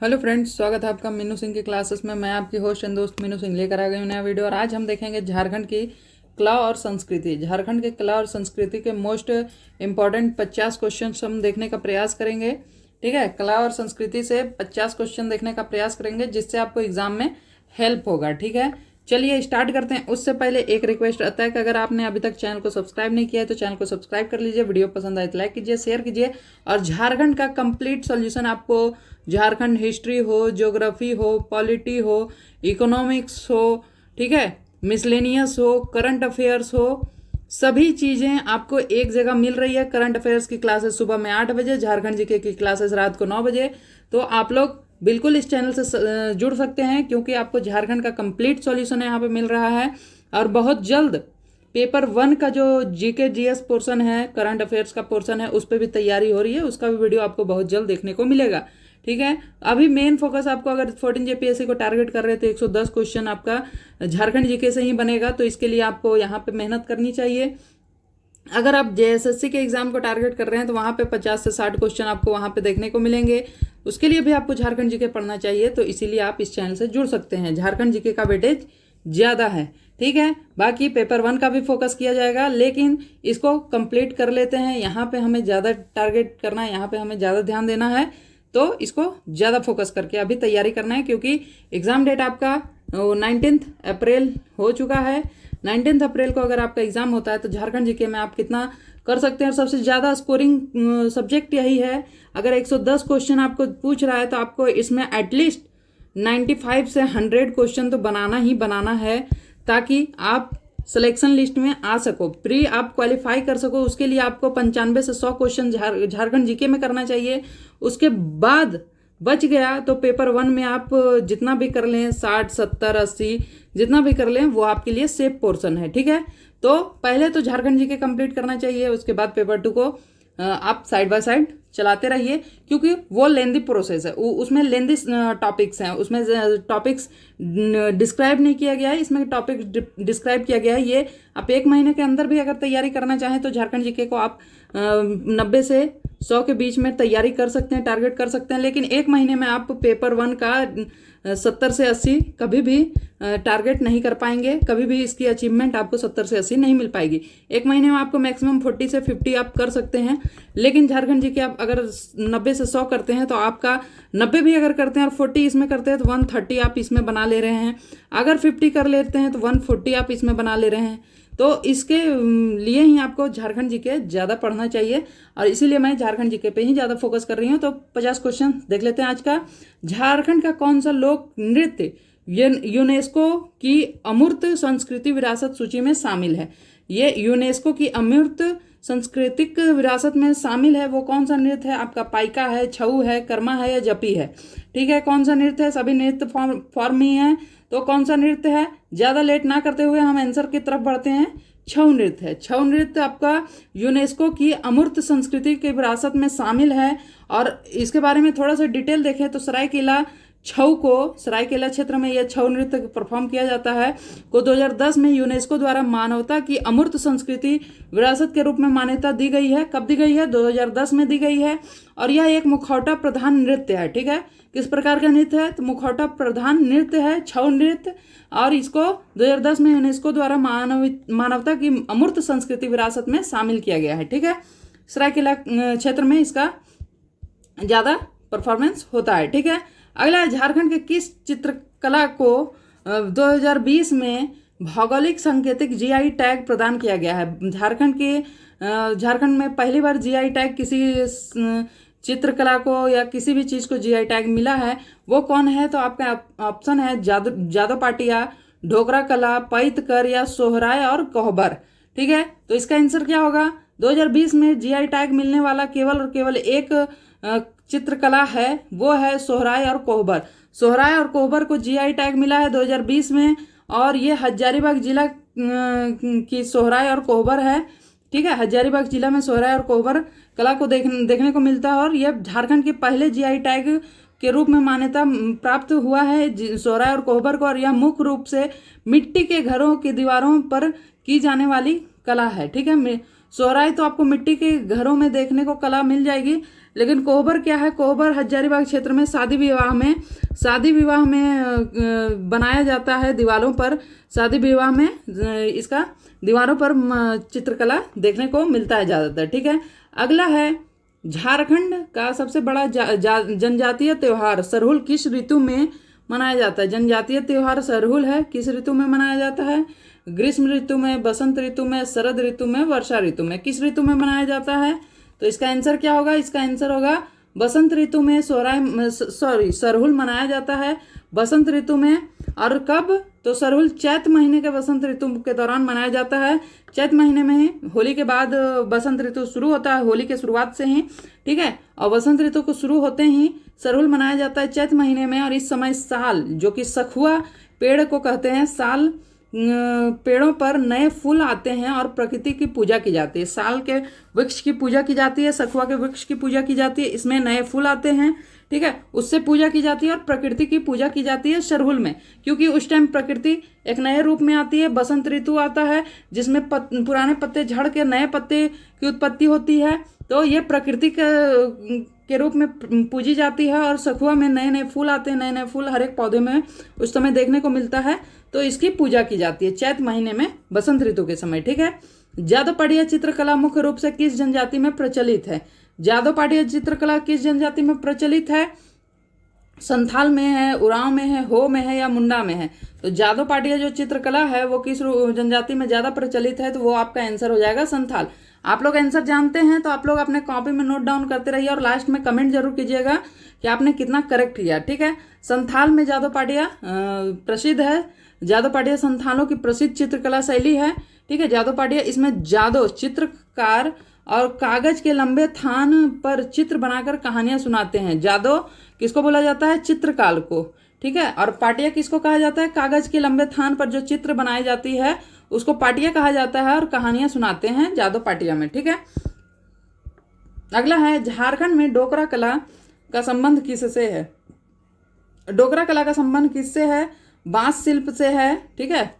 Hello friends, स्वागत है आपका मीनू सिंह की क्लासेस में। मैं आपकी होस्ट एंड दोस्त मीनू सिंह लेकर आ गई हूँ नया वीडियो। और आज हम देखेंगे झारखंड की कला और संस्कृति। झारखंड के कला और संस्कृति के मोस्ट इम्पॉर्टेंट 50 क्वेश्चन हम देखने का प्रयास करेंगे। ठीक है, कला और संस्कृति से 50 क्वेश्चन देखने का प्रयास करेंगे जिससे आपको एग्जाम में हेल्प होगा। ठीक है, चलिए स्टार्ट करते हैं। उससे पहले एक रिक्वेस्ट आता है कि अगर आपने अभी तक चैनल को सब्सक्राइब नहीं किया है तो चैनल को सब्सक्राइब कर लीजिए। वीडियो पसंद आए तो लाइक कीजिए, शेयर कीजिए। और झारखंड का कंप्लीट सॉल्यूशन आपको, झारखंड हिस्ट्री हो, ज्योग्राफी हो, पॉलिटी हो, इकोनॉमिक्स हो, ठीक है, मिसलेनियस हो, करंट अफेयर्स हो, सभी चीज़ें आपको एक जगह मिल रही है। करंट अफेयर्स की क्लासेस सुबह में 8 बजे, झारखंड जीके की क्लासेस रात को 9 बजे। तो आप लोग बिल्कुल इस चैनल से जुड़ सकते हैं क्योंकि आपको झारखंड का कंप्लीट सॉल्यूशन यहाँ पे मिल रहा है। और बहुत जल्द पेपर 1 का जो जीके जीएस पोर्शन है, करंट अफेयर्स का पोर्शन है, उस पर भी तैयारी हो रही है। उसका भी वीडियो आपको बहुत जल्द देखने को मिलेगा। ठीक है, अभी मेन फोकस आपको, अगर 14 जेपीएससी को टारगेट कर रहे हैं तो 110 क्वेश्चन आपका झारखंड जीके से ही बनेगा। तो इसके लिए आपको यहाँ पे मेहनत करनी चाहिए। अगर आप जेएसएससी के एग्जाम को टारगेट कर रहे हैं तो वहाँ पे 50 से 60 क्वेश्चन आपको वहाँ पे देखने को मिलेंगे। उसके लिए भी आपको झारखंड जीके पढ़ना चाहिए। तो इसीलिए आप इस चैनल से जुड़ सकते हैं। झारखंड जीके का वेटेज ज़्यादा है। ठीक है, बाकी पेपर 1 का भी फोकस किया जाएगा, लेकिन इसको कंप्लीट कर लेते हैं। यहाँ पे हमें ज़्यादा टारगेट करना है, यहाँ पे हमें ज़्यादा ध्यान देना है। तो इसको ज़्यादा फोकस करके अभी तैयारी करना है क्योंकि एग्ज़ाम डेट आपका 19 अप्रैल हो चुका है। 19 अप्रैल को अगर आपका एग्जाम होता है तो झारखंड जीके में आप कितना कर सकते हैं। और सबसे ज़्यादा स्कोरिंग सब्जेक्ट यही है। अगर 110 क्वेश्चन आपको पूछ रहा है तो आपको इसमें एटलीस्ट 95 से 100 क्वेश्चन तो बनाना ही बनाना है ताकि आप सिलेक्शन लिस्ट में आ सको, प्री आप क्वालिफाई कर सको। उसके लिए आपको 95 से 100 क्वेश्चन झारखंड जीके में करना चाहिए। उसके बाद बच गया तो पेपर 1 में आप जितना भी कर लें, 60, 70, 80 जितना भी कर लें, वो आपके लिए सेफ पोर्शन है। ठीक है, तो पहले तो झारखंड जीके कंप्लीट करना चाहिए। उसके बाद पेपर 2 को आप साइड बाय साइड चलाते रहिए क्योंकि वो लेंदी प्रोसेस है। उसमें लेंदी टॉपिक्स हैं, उसमें टॉपिक्स डिस्क्राइब नहीं किया गया है, इसमें टॉपिक डिस्क्राइब किया गया है। ये आप 1 महीने के अंदर भी अगर तैयारी करना चाहें तो झारखंड जीके को आप 90 से 100 के बीच में तैयारी कर सकते हैं, टारगेट कर सकते हैं। लेकिन 1 महीने में आप पेपर 1 का 70 से 80 कभी भी टारगेट नहीं कर पाएंगे। कभी भी इसकी अचीवमेंट आपको 70 से 80 नहीं मिल पाएगी। 1 महीने में आपको मैक्सिमम 40 से 50 आप कर सकते हैं। लेकिन झारखंड जी के आप अगर 90 से 100 करते हैं तो आपका 90 भी अगर करते हैं और 40 इसमें करते हैं तो 130 आप इसमें बना ले रहे हैं। अगर 50 कर लेते हैं तो 140 आप इसमें बना ले रहे हैं। तो इसके लिए ही आपको झारखंड जीके ज़्यादा पढ़ना चाहिए और इसीलिए मैं झारखंड जीके पे ही ज़्यादा फोकस कर रही हूँ। तो 50 क्वेश्चन देख लेते हैं आज का। झारखंड का कौन सा लोक नृत्य यूनेस्को की अमूर्त संस्कृति विरासत सूची में शामिल है? ये यूनेस्को की अमूर्त सांस्कृतिक विरासत में शामिल है। वो कौन सा नृत्य है आपका? पाइका है, छऊ है, कर्मा है या जपी है? ठीक है, कौन सा नृत्य है? सभी नृत्य फॉर्म ही है। तो कौन सा नृत्य है? ज़्यादा लेट ना करते हुए हम आंसर की तरफ बढ़ते हैं। छऊ नृत्य है। छऊ नृत्य आपका यूनेस्को की अमूर्त संस्कृति की विरासत में शामिल है। और इसके बारे में थोड़ा सा डिटेल देखें तो सरायकेला छऊ को, सरायकेला क्षेत्र में यह छऊ नृत्य परफॉर्म किया जाता है, को 2010 में यूनेस्को द्वारा मानवता की अमूर्त संस्कृति विरासत के रूप में मान्यता दी गई है। कब दी गई है? 2010 में दी गई है। और यह एक मुखौटा प्रधान नृत्य है। ठीक है, किस प्रकार का नृत्य है? तो मुखौटा प्रधान नृत्य है छऊ नृत्य। और इसको 2010 में यूनेस्को द्वारा मानवता की अमूर्त संस्कृति विरासत में शामिल किया गया है। ठीक है, सरायकेला क्षेत्र में इसका ज़्यादा परफॉर्मेंस होता है। ठीक है, अगला है, झारखंड के किस चित्रकला को 2020 में भौगोलिक सांकेतिक जीआई टैग प्रदान किया गया है? झारखंड में पहली बार जीआई टैग किसी चित्रकला को या किसी भी चीज़ को जीआई टैग मिला है, वो कौन है? तो आपका ऑप्शन है जादव पाटिया, ढोकरा कला, पैतकर या सोहराय और कोहबर। ठीक है, तो इसका आंसर क्या होगा? 2020 में जीआई टैग मिलने वाला केवल और केवल एक चित्रकला है, वो है सोहराय और कोहबर। सोहराय और कोहबर को जीआई टैग मिला है 2020 में और ये हजारीबाग जिला की सोहराय और कोहबर है। ठीक है, हजारीबाग जिला में सोहराय और कोहबर कला को देखने को मिलता है और यह झारखंड के पहले जीआई टैग के रूप में मान्यता प्राप्त हुआ है सोहराय और कोहबर को। और यह मुख्य रूप से मिट्टी के घरों की दीवारों पर की जाने वाली कला है। ठीक है, सोहराय तो आपको मिट्टी के घरों में देखने को कला मिल जाएगी, लेकिन कोहबर क्या है, कोहबर हजारीबाग क्षेत्र में शादी विवाह में बनाया जाता है। दीवारों पर शादी विवाह में इसका दीवारों पर चित्रकला देखने को मिलता है ज़्यादातर। ठीक है, अगला है झारखंड का सबसे बड़ा जनजातीय त्यौहार सरहुल किस ऋतु में मनाया जाता है। जनजातीय त्यौहार सरहुल है, किस ऋतु में मनाया जाता है? ग्रीष्म ऋतु में, बसंत ऋतु में, शरद ऋतु में, वर्षा ऋतु में। किस ऋतु में मनाया जाता है? तो इसका आंसर क्या होगा? इसका आंसर होगा बसंत ऋतु में सरहुल मनाया जाता है बसंत ऋतु में। और कब? तो सरहुल चैत महीने के बसंत ऋतु के दौरान मनाया जाता है। चैत महीने में ही होली के बाद बसंत ऋतु शुरू होता है, होली के शुरुआत से ही। ठीक है, और बसंत ऋतु को शुरू होते ही सरहुल मनाया जाता है चैत महीने में। और इस समय साल, जो कि सखुआ पेड़ को कहते हैं, साल पेड़ों पर नए फूल आते हैं और प्रकृति की पूजा की जाती है। साल के वृक्ष की पूजा की जाती है, सखुआ के वृक्ष की पूजा की जाती है, इसमें नए फूल आते हैं। ठीक है, उससे पूजा की जाती है और प्रकृति की पूजा की जाती है सरहुल में, क्योंकि उस टाइम प्रकृति एक नए रूप में आती है। बसंत ऋतु आता है जिसमें पुराने पत्ते झड़ के नए पत्ते की उत्पत्ति होती है, तो ये प्रकृति के रूप में पूजी जाती है। और सखुआ में नए नए फूल आते हैं, नए नए फूल हर एक पौधे में उस समय देखने को मिलता है, तो इसकी पूजा की जाती है चैत महीने में बसंत ऋतु के समय। ठीक है, जादव पाटिया चित्रकला मुख्य रूप से किस जनजाति में प्रचलित है? जादव पाटिया चित्रकला किस जनजाति में प्रचलित है? संथाल में है, उरांव में है, हो में है या मुंडा में है? तो जादव पाटिया जो चित्रकला है वो किस जनजाति में ज्यादा प्रचलित है? तो वो आपका आंसर हो जाएगा संथाल। आप लोग आंसर जानते हैं तो आप लोग अपने कॉपी में नोट डाउन करते रहिए और लास्ट में कमेंट जरूर कीजिएगा कि आपने कितना करेक्ट किया। ठीक है, संथाल में जादव पाटिया प्रसिद्ध है। जादव पाटिया संथालों की प्रसिद्ध चित्रकला शैली है। ठीक है, जादव पाटिया, इसमें जादव चित्रकार और कागज के लंबे थान पर चित्र बनाकर कहानियां सुनाते हैं। जादव किसको बोला जाता है? चित्रकार को। ठीक है, और पाटिया किसको कहा जाता है? कागज के लंबे थान पर जो चित्र बनाई जाती है उसको पाटिया कहा जाता है और कहानियां सुनाते हैं जादव पाटिया में। ठीक है, अगला है झारखंड में डोकरा कला का संबंध किससे है? डोकरा कला का संबंध किससे है? बांस शिल्प से है। ठीक है,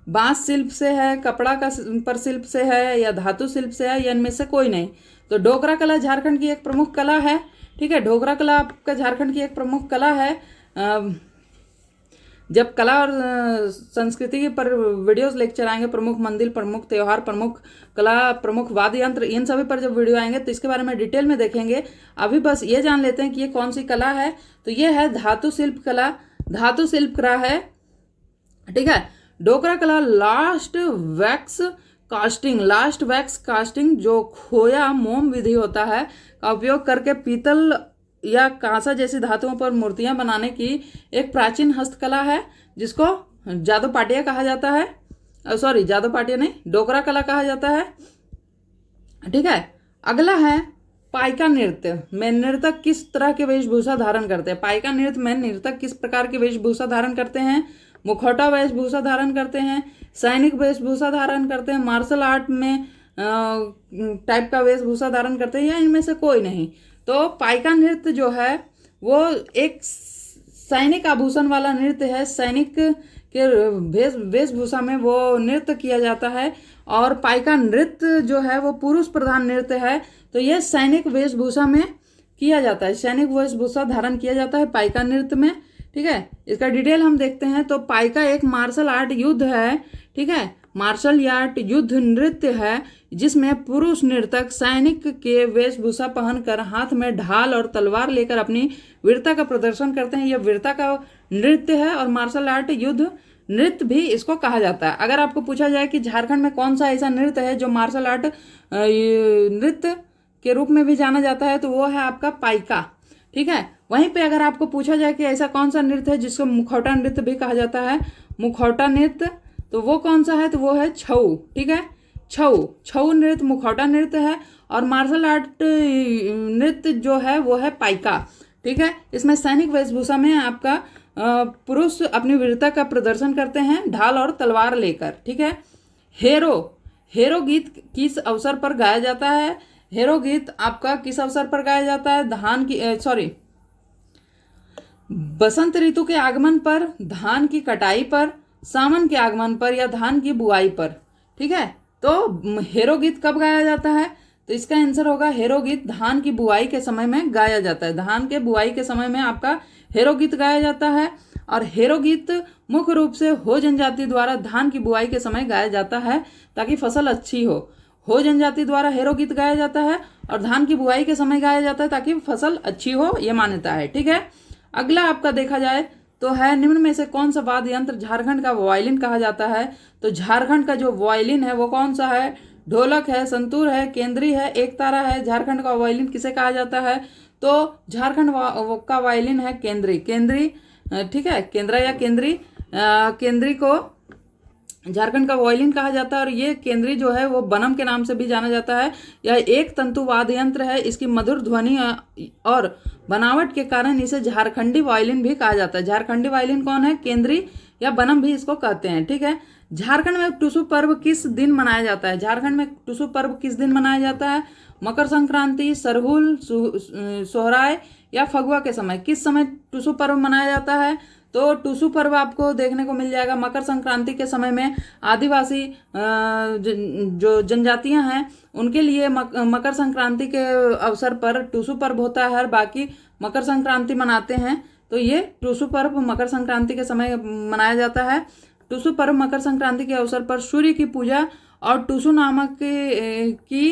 बांस शिल्प से है, कपड़ा का पर शिल्प से है, या धातु शिल्प से है, या इनमें से कोई नहीं। तो डोकरा कला झारखंड की एक प्रमुख कला है। ठीक है, डोकरा कला आपका झारखंड की एक प्रमुख कला है। जब कला और संस्कृति पर वीडियोस लेक्चर आएंगे, प्रमुख मंदिर, प्रमुख त्यौहार, प्रमुख कला, प्रमुख वाद्य यंत्र, इन सभी पर जब वीडियो आएंगे तो इसके बारे में डिटेल में देखेंगे। अभी बस ये जान लेते हैं कि ये कौन सी कला है। तो ये है धातु शिल्प कला। धातु शिल्प कला है। ठीक है, डोकरा कला लास्ट वैक्स कास्टिंग जो खोया मोम विधि होता है का उपयोग करके पीतल या कांसा जैसी धातुओं पर मूर्तियां बनाने की एक प्राचीन हस्तकला है, जिसको जादव पाटिया कहा जाता है। जादव पाटिया नहीं, डोकरा कला कहा जाता है। ठीक है, अगला है पाइका नृत्य में नर्तक किस तरह के वेशभूषा धारण करते हैं? पाइका नृत्य में नर्तक किस प्रकार की वेशभूषा धारण करते हैं? मुखौटा वेशभूषा धारण करते हैं, सैनिक वेशभूषा धारण करते हैं, मार्शल आर्ट में टाइप का वेशभूषा धारण करते हैं, या इनमें से कोई नहीं? तो पाइका नृत्य जो है वो एक सैनिक आभूषण वाला नृत्य है। सैनिक के वेशभूषा में वो नृत्य किया जाता है। और पाइका नृत्य जो है वो पुरुष प्रधान नृत्य है, तो ये सैनिक वेशभूषा में किया जाता है, सैनिक वेशभूषा धारण किया जाता है पाइका नृत्य में। ठीक है, इसका डिटेल हम देखते हैं। तो पाइका एक मार्शल आर्ट युद्ध है। ठीक है, मार्शल आर्ट युद्ध नृत्य है जिसमें पुरुष नर्तक सैनिक के वेशभूषा पहनकर हाथ में ढाल और तलवार लेकर अपनी वीरता का प्रदर्शन करते हैं। यह वीरता का नृत्य है और मार्शल आर्ट युद्ध नृत्य भी इसको कहा जाता है। अगर आपको पूछा जाए कि झारखंड में कौन सा ऐसा नृत्य है जो मार्शल आर्ट नृत्य के रूप में भी जाना जाता है, तो वो है आपका पाइका। ठीक है, वहीं पे अगर आपको पूछा जाए कि ऐसा कौन सा नृत्य है जिसको मुखौटा नृत्य भी कहा जाता है, मुखौटा नृत्य, तो वो कौन सा है? तो वो है छऊ। ठीक है, छऊ नृत्य मुखौटा नृत्य है। और मार्शल आर्ट नृत्य जो है वो है पाइका। ठीक है, इसमें सैनिक वेशभूषा में आपका पुरुष अपनी वीरता का प्रदर्शन करते हैं ढाल और तलवार लेकर। ठीक है, हेरो गीत किस अवसर पर गाया जाता है? हेरो गीत आपका किस अवसर पर गाया जाता है? बसंत ऋतु के आगमन पर, धान की कटाई पर, सावन के आगमन पर, या धान की बुआई पर। ठीक है, तो हेरो गीत कब गाया जाता है? तो इसका आंसर होगा हेरो गीत धान की बुआई के समय में गाया जाता है। धान के बुआई के समय में आपका हेरो गीत गाया जाता है। और हेरो गीत मुख्य रूप से हो जनजाति द्वारा धान की बुआई के समय गाया जाता है ताकि फसल अच्छी हो जनजाति द्वारा हेरो गीत गाया जाता है और धान की बुआई के समय गाया जाता है ताकि फसल अच्छी हो, यह मान्यता है। ठीक है, अगला आपका देखा जाए तो है निम्न में से कौन सा वाद्य यंत्र झारखंड का वायलिन कहा जाता है। तो झारखंड का जो वायलिन है वो कौन सा है? ढोलक है, संतूर है, केंद्री है, एक तारा है। झारखंड का वायलिन किसे कहा जाता है? तो झारखंड का वायलिन है केंद्री। केंद्री, ठीक है, केंद्रा या केंद्री, केंद्री को झारखंड का वायलिन कहा जाता है। और ये केंद्री जो है वो बनम के नाम से भी जाना जाता है। यह एक तंतु वाद्य यंत्र है। इसकी मधुर ध्वनि और बनावट के कारण इसे झारखंडी वायलिन भी कहा जाता है। झारखंडी वायलिन कौन है? केंद्री या बनम भी इसको कहते हैं। ठीक है, झारखंड में टुसु पर्व किस दिन मनाया जाता है? झारखंड में टुसु पर्व किस दिन मनाया जाता है? मकर संक्रांति, सरहुल, सोहराय या फगुआ के समय? किस समय टुसु पर्व मनाया जाता है? तो टुसु पर्व आपको देखने को मिल जाएगा मकर संक्रांति के समय में। आदिवासी जो जनजातियां हैं उनके लिए मकर संक्रांति के अवसर पर टुसु पर्व होता है और बाकी मकर संक्रांति मनाते हैं। तो ये टुसु पर्व मकर संक्रांति के समय मनाया जाता है। टुसु पर्व मकर संक्रांति के अवसर पर सूर्य की पूजा और टुसु नामक की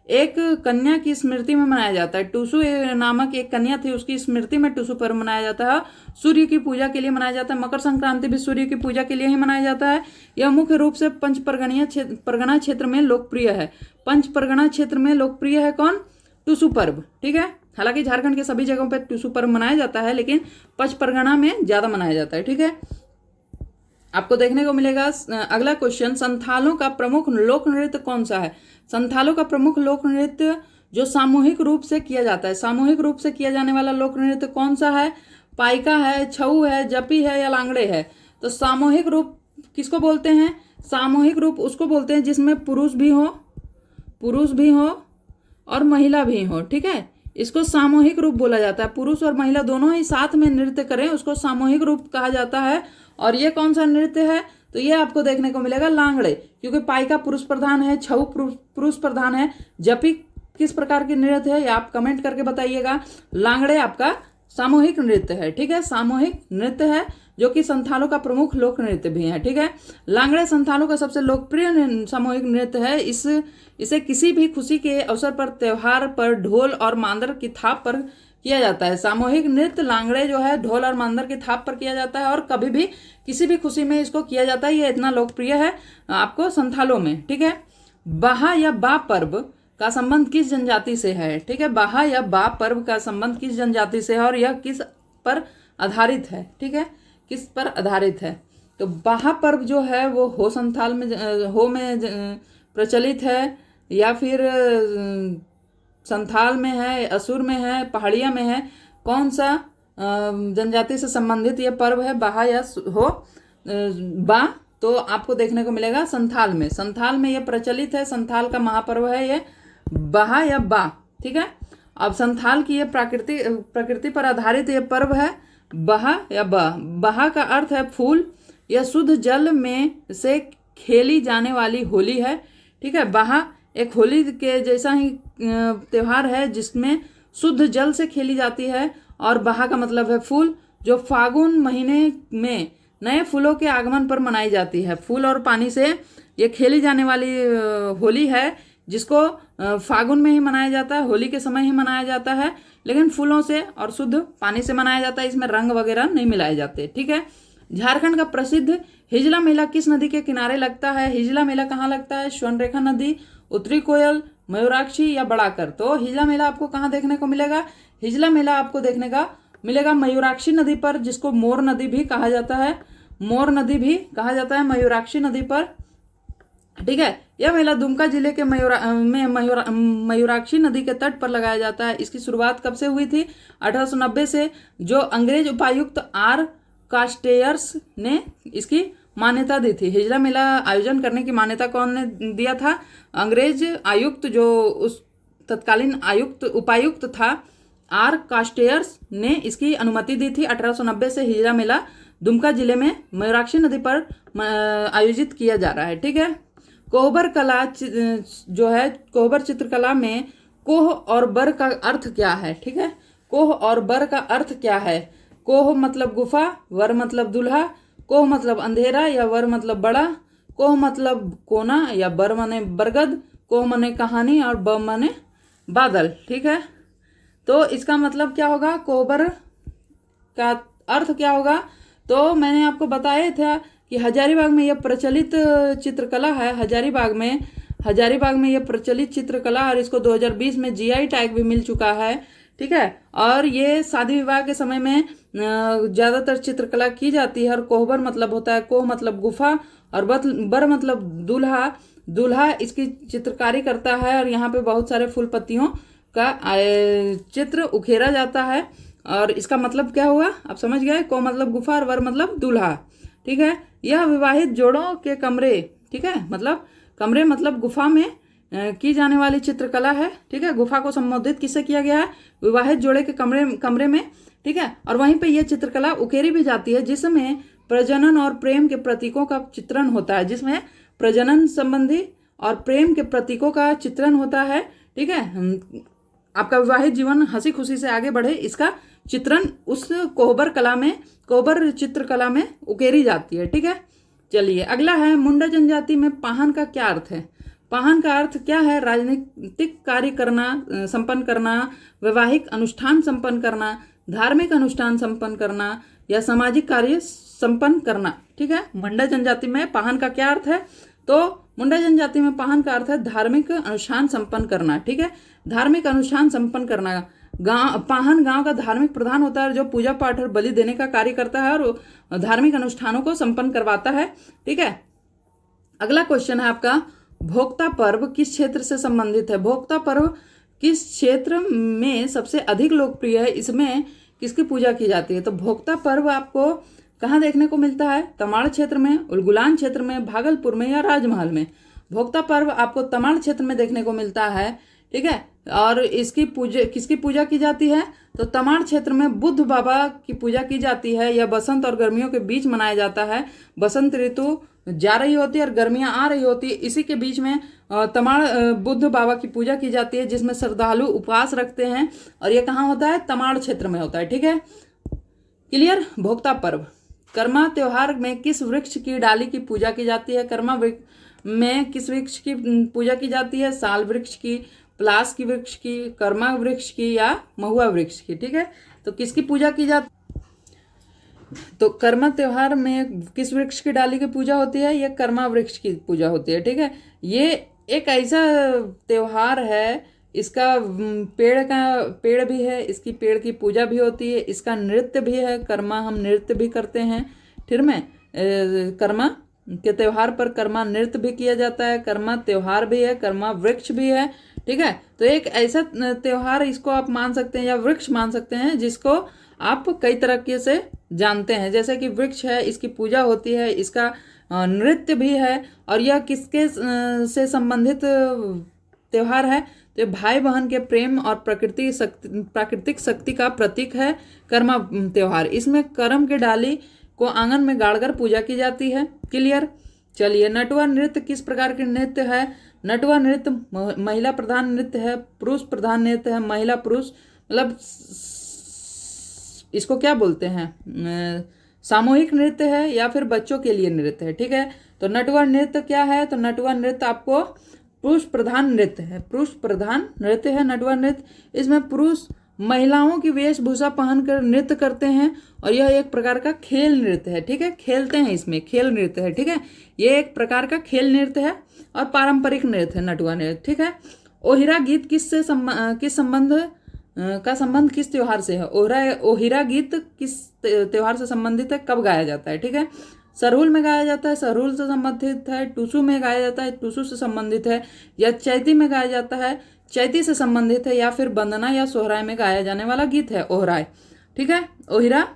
एक कन्या की स्मृति में मनाया जाता है। टुसु नामक एक कन्या थी, उसकी स्मृति में टुसु पर्व मनाया जाता है। सूर्य की पूजा के लिए मनाया जाता है। मकर संक्रांति भी सूर्य की पूजा के लिए ही मनाया जाता है। यह मुख्य रूप से पंच परगना क्षेत्र में लोकप्रिय है। पंच परगना क्षेत्र में लोकप्रिय है कौन? टुसु पर्व। ठीक है, हालांकि झारखंड के सभी जगहों पर टुसु पर्व मनाया जाता है लेकिन पंच परगना में ज्यादा मनाया जाता है। ठीक है, आपको देखने को मिलेगा अगला क्वेश्चन, संथालों का प्रमुख लोक नृत्य कौन सा है? संथालों का प्रमुख लोक नृत्य जो सामूहिक रूप से किया जाता है, सामूहिक रूप से किया जाने वाला लोक नृत्य कौन सा है? पाइका है, छऊ है, जपी है या लांगड़े है? तो सामूहिक रूप किसको बोलते हैं? सामूहिक रूप उसको बोलते हैं जिसमें पुरुष भी हो और महिला भी हो। ठीक है, इसको सामूहिक रूप बोला जाता है। पुरुष और महिला दोनों ही साथ में नृत्य करें उसको सामूहिक रूप कहा जाता है। और ये कौन सा नृत्य है? तो ये आपको देखने को मिलेगा लांगड़े, क्योंकि पाइका पुरुष प्रधान है, छऊ पुरुष प्रधान है। जपी किस प्रकार की नृत्य है ये आप कमेंट करके बताइएगा। लांगड़े आपका सामूहिक नृत्य है। ठीक है, सामूहिक नृत्य है जो कि संथालों का प्रमुख लोक नृत्य भी है। ठीक है, लांगड़े संथालों का सबसे लोकप्रिय सामूहिक नृत्य है। इसे किसी भी खुशी के अवसर पर, त्योहार पर ढोल और मांदर की थाप पर किया जाता है। सामूहिक नृत्य लांगड़े जो है ढोल और मांदर की थाप पर किया जाता है और कभी भी किसी भी खुशी में इसको किया जाता है। ये इतना लोकप्रिय है आपको संथालों में। ठीक है, बाहा या बा पर्व का संबंध किस जनजाति से है? ठीक है, बाहा या बा पर्व का संबंध किस जनजाति से है और यह किस पर आधारित है? ठीक है, किस पर आधारित है? तो बाहा पर्व जो है वो हो संथाल में प्रचलित है या फिर संथाल में है, असुर में है, पहाड़िया में है? कौन सा जनजाति से संबंधित ये पर्व है? बाहा या हो बा? तो आपको देखने को मिलेगा संथाल में। संथाल में ये प्रचलित है, संथाल का महापर्व है ये बाहा या बा। ठीक है, अब संथाल की ये प्रकृति पर आधारित ये पर्व है बाहा या बा। बाहा का अर्थ है फूल। यह शुद्ध जल में से खेली जाने वाली होली है। ठीक है, बाहा एक होली के जैसा ही त्योहार है जिसमें शुद्ध जल से खेली जाती है। और बाहा का मतलब है फूल, जो फागुन महीने में नए फूलों के आगमन पर मनाई जाती है। फूल और पानी से ये खेली जाने वाली होली है जिसको फागुन में ही मनाया जाता है, होली के समय ही मनाया जाता है, लेकिन फूलों से और शुद्ध पानी से मनाया जाता है। इसमें रंग वगैरह नहीं मिलाए जाते। ठीक है, झारखंड का प्रसिद्ध हिजला मेला किस नदी के किनारे लगता है? हिजला मेला कहाँ लगता है? स्वर्णरेखा नदी, उत्तरी कोयल, मयूराक्षी या बड़ाकर? तो हिजला मेला आपको कहाँ देखने को मिलेगा? हिजला मेला आपको देखने का मिलेगा मयूराक्षी नदी पर, जिसको मोर नदी भी कहा जाता है। मोर नदी भी कहा जाता है मयूराक्षी नदी पर। ठीक है, यह मेला दुमका जिले के मयूराक्षी नदी के तट पर लगाया जाता है। इसकी शुरुआत कब से हुई थी? 1890 से, जो अंग्रेज उपायुक्त आर कास्टेयर्स ने इसकी मान्यता दी थी। हिजला मेला आयोजन करने की मान्यता कौन ने दिया था? अंग्रेज आयुक्त, जो उस तत्कालीन उपायुक्त था आर कास्टेयर्स ने इसकी अनुमति दी थी। 1890 से हिजला मेला दुमका जिले में मयूराक्षी नदी पर आयोजित किया जा रहा है। ठीक है, कोहबर कला जो है, कोहबर चित्रकला में कोह और बर का अर्थ क्या है? ठीक है, कोह और बर का अर्थ क्या है? कोह मतलब गुफा, वर मतलब दूल्हा, कोह मतलब अंधेरा या वर मतलब बड़ा, कोह मतलब कोना या बर माने बरगद, कोह माने कहानी और ब माने बादल। ठीक है, तो इसका मतलब क्या होगा? कोहबर का अर्थ क्या होगा? तो मैंने आपको बताया था कि हजारीबाग में यह प्रचलित चित्रकला है। हजारीबाग में यह प्रचलित चित्रकला, और इसको 2020 में जीआई टैग भी मिल चुका है। ठीक है, और ये शादी विवाह के समय में ज़्यादातर चित्रकला की जाती है। और कोहबर मतलब होता है, कोह मतलब गुफा और बर मतलब दूल्हा इसकी चित्रकारी करता है। और यहाँ पे बहुत सारे फूल पत्तियों का चित्र उकेरा जाता है। और इसका मतलब क्या हुआ, आप समझ गए? को मतलब गुफा और वर मतलब दूल्हा। ठीक है, यह विवाहित जोड़ों के कमरे, ठीक है, मतलब कमरे मतलब गुफा में की जाने वाली चित्रकला है। ठीक है, गुफा को संबोधित किससे किया गया है? विवाहित जोड़े के कमरे में। ठीक है, और वहीं पे यह चित्रकला उकेरी भी जाती है, जिसमें प्रजनन और प्रेम के प्रतीकों का चित्रण होता है, जिसमें प्रजनन संबंधी और प्रेम के प्रतीकों का चित्रण होता है। ठीक है, आपका विवाहित जीवन हंसी खुशी से आगे बढ़े, इसका चित्रण उस कोहबर चित्रकला में उकेरी जाती है। ठीक है, चलिए अगला है, मुंडा जनजाति में पाहन का क्या अर्थ है? पाहन का अर्थ क्या है? राजनीतिक कार्य करना, संपन्न करना, वैवाहिक अनुष्ठान संपन्न करना, धार्मिक अनुष्ठान संपन्न करना या सामाजिक कार्य संपन्न करना। ठीक है, मुंडा जनजाति में पाहन का क्या अर्थ है? तो मुंडा जनजाति में पाहन का अर्थ है धार्मिक अनुष्ठान संपन्न करना। ठीक है, धार्मिक अनुष्ठान संपन्न करना। पाहन गांव का धार्मिक प्रधान होता है, जो पूजा पाठ और बलि देने का कार्य करता है और धार्मिक अनुष्ठानों को संपन्न करवाता है। ठीक है, अगला क्वेश्चन है आपका, भोक्ता पर्व किस क्षेत्र से संबंधित है? भोक्ता पर्व किस क्षेत्र में सबसे अधिक लोकप्रिय है? इसमें किसकी पूजा की जाती है? तो भोक्ता पर्व आपको कहाँ देखने को मिलता है? तमाड़ क्षेत्र में, उलगुलान क्षेत्र में, भागलपुर में या राजमहल में? भोक्ता पर्व आपको तमाड़ क्षेत्र में देखने को मिलता है। ठीक है, और इसकी किसकी पूजा की जाती है? तो तमाड़ क्षेत्र में बुद्ध बाबा की पूजा की जाती है। यह बसंत और गर्मियों के बीच मनाया जाता है। बसंत ऋतु जा रही होती है और गर्मियां आ रही होती है, इसी के बीच में तमाड़ बुद्ध बाबा की पूजा की जाती है, जिसमें श्रद्धालु उपवास रखते हैं। और यह कहाँ होता है? तमाड़ क्षेत्र में होता है। ठीक है, क्लियर? भोक्ता पर्व। कर्मा त्योहार में किस वृक्ष की डाली की पूजा की जाती है? कर्मा में किस वृक्ष की पूजा की जाती है? साल वृक्ष की, पलास की वृक्ष की, कर्मा वृक्ष की या महुआ वृक्ष की? ठीक है, तो किसकी पूजा की जाती? तो कर्मा त्योहार में किस वृक्ष की डाली की पूजा होती है? ये कर्मा वृक्ष की पूजा होती है। ठीक है, ये एक ऐसा त्योहार है, इसका पेड़ भी है, इसकी पेड़ की पूजा भी होती है, इसका नृत्य भी है, कर्मा हम नृत्य भी करते हैं। फिर में कर्मा के त्योहार पर कर्मा नृत्य भी किया जाता है, कर्मा त्योहार भी है, कर्मा वृक्ष भी है। ठीक है, तो एक ऐसा त्योहार, इसको आप मान सकते हैं या वृक्ष मान सकते हैं, जिसको आप कई तरीके से जानते हैं। जैसे कि वृक्ष है, इसकी पूजा होती है, इसका नृत्य भी है, और यह किसके से संबंधित त्योहार है? तो भाई बहन के प्रेम और प्राकृतिक शक्ति का प्रतीक है कर्मा त्योहार। इसमें करम के डाली को आंगन में गाड़कर पूजा की जाती है। क्लियर? चलिए, नटुआ नृत्य किस प्रकार के नृत्य है? नटुआ नृत्य महिला प्रधान नृत्य है, पुरुष प्रधान नृत्य है। महिला पुरुष मतलब इसको क्या बोलते हैं? सामूहिक नृत्य है या फिर बच्चों के लिए नृत्य है। ठीक है, तो नटुआ नृत्य क्या है? तो नटुआ नृत्य आपको पुरुष प्रधान नृत्य है, पुरुष प्रधान नृत्य है नटुआ नृत्य। इसमें पुरुष महिलाओं की वेशभूषा पहनकर नृत्य करते हैं, और यह एक प्रकार का खेल नृत्य है। ठीक है, खेलते हैं, इसमें खेल नृत्य है। ठीक है, ये एक प्रकार का खेल नृत्य है और पारंपरिक नृत्य है नटुआ नृत्य। ठीक है, ओहिरा गीत किस संबंध किस त्योहार से है? ओहिरा गीत किस त्योहार से संबंधित है? कब गाया जाता है? ठीक है, सरहुल में गाया जाता है, सरहुल से संबंधित है। टूसू में गाया जाता है, टूसू से संबंधित है। या चैती में गाया जाता है, चैती से संबंधित है। या फिर वंदना या सोहराय में गाया जाने वाला गीत है ओहराय। ठीक है, ओहिरा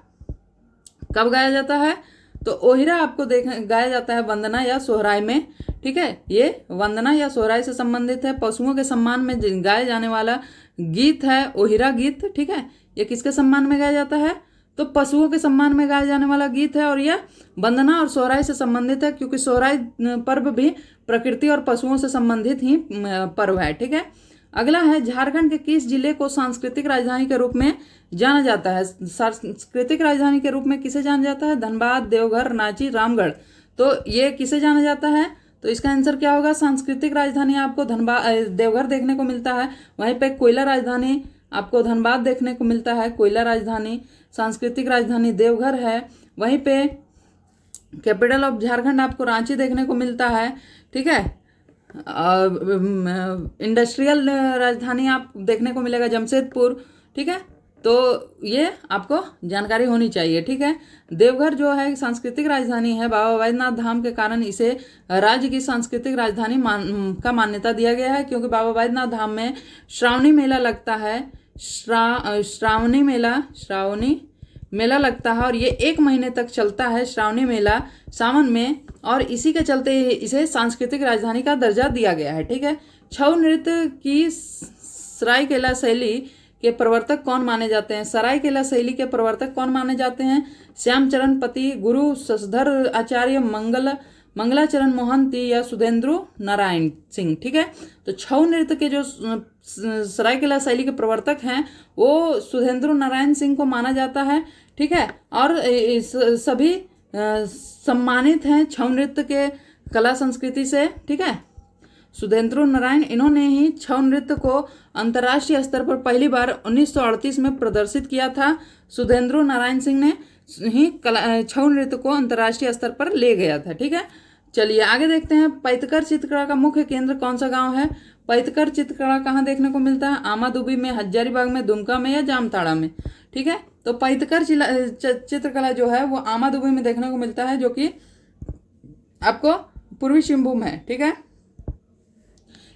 कब गाया जाता है? तो ओहिरा आपको गाया जाता है वंदना या सोहराय में। ठीक है, ये वंदना या सोहराय से संबंधित है। पशुओं के सम्मान में गाया जाने वाला गीत है ओहिरा गीत। ठीक है, ये किसके सम्मान में गाया जाता है? तो पशुओं के सम्मान में गाया जाने वाला गीत है और यह वंदना और सोहराई से संबंधित है, क्योंकि सोहराई पर्व भी प्रकृति और पशुओं से संबंधित ही पर्व है। ठीक है, अगला है झारखंड के किस जिले को सांस्कृतिक राजधानी के रूप में जाना जाता है? सांस्कृतिक राजधानी के रूप में किसे जाना जाता है? धनबाद, देवघर, रांची, रामगढ़। तो ये किसे जाना जाता है? तो इसका आंसर क्या होगा? सांस्कृतिक राजधानी आपको धनबाद देवघर देखने को मिलता है, वहीं पे कोयला राजधानी आपको धनबाद देखने को मिलता है, कोयला राजधानी। सांस्कृतिक राजधानी देवघर है, वहीं पे कैपिटल ऑफ झारखंड आपको रांची देखने को मिलता है। ठीक है, इंडस्ट्रियल राजधानी आप देखने को मिलेगा जमशेदपुर। ठीक है, तो ये आपको जानकारी होनी चाहिए। ठीक है, देवघर जो है सांस्कृतिक राजधानी है, बाबा बैद्यनाथ धाम के कारण इसे राज्य की सांस्कृतिक राजधानी का मान्यता दिया गया है, क्योंकि बाबा बैद्यनाथ धाम में श्रावणी मेला लगता है। श्रावणी मेला लगता है और ये 1 महीने तक चलता है, श्रावणी मेला सावन में, और इसी के चलते इसे सांस्कृतिक राजधानी का दर्जा दिया गया है। ठीक है, छऊ नृत्य की सरायकेला शैली के प्रवर्तक कौन माने जाते हैं? सरायकेला शैली के प्रवर्तक कौन माने जाते हैं? श्यामचरण पति, गुरु शशधर आचार्य, मंगलाचरण मोहंती या सुधेंद्र नारायण सिंह। ठीक है, तो छऊ नृत्य के जो सरायकेला शैली के प्रवर्तक हैं वो सुधेंद्र नारायण सिंह को माना जाता है। ठीक है, और सभी सम्मानित हैं छऊ नृत्य के कला संस्कृति से। ठीक है, सुधेंद्र नारायण, इन्होंने ही छऊ नृत्य को अंतर्राष्ट्रीय स्तर पर पहली बार 1938 में प्रदर्शित किया था। सुधेंद्र नारायण सिंह ने ही छऊ नृत्य को अंतर्राष्ट्रीय स्तर पर ले गया था। ठीक है, चलिए आगे देखते हैं। पैतकर चित्रकला का मुख्य केंद्र कौन सा गांव है? पैतकर चित्रकला कहाँ देखने को मिलता है? आमादुबी में, हजारीबाग में, दुमका में या जामताड़ा में? ठीक है, तो पैतकर चित्रकला जो है वो आमादुबी में देखने को मिलता है, जो कि आपको पूर्वी सिंहभूम है। ठीक है,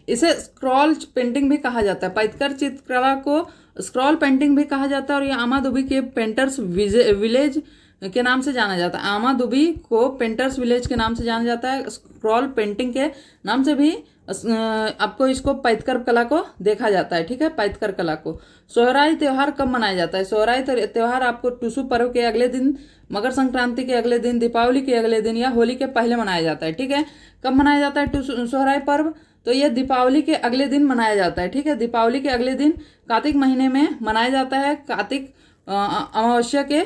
इसे स्क्रॉल पेंटिंग भी कहा जाता है। पैतकर चित्रकला को स्क्रॉल पेंटिंग भी कहा जाता है और ये आमादुबी के पेंटर्स विलेज के नाम से जाना जाता है। आमादुबी को पेंटर्स विलेज के नाम से जाना जाता है, स्क्रॉल पेंटिंग के नाम से भी आपको इसको पैतकर कला को देखा जाता है। ठीक है, पैतकर कला को। सोहराई त्योहार कब मनाया जाता है? सोहराई त्योहार आपको टुसू पर्व के अगले दिन, मकर संक्रांति के अगले दिन, दीपावली के अगले दिन या होली के पहले मनाया जाता है। ठीक है, कब मनाया जाता है सोहराई पर्व? तो ये दीपावली के अगले दिन मनाया जाता है। ठीक है, दीपावली के अगले दिन कार्तिक महीने में मनाया जाता है, कार्तिक अमावस्या के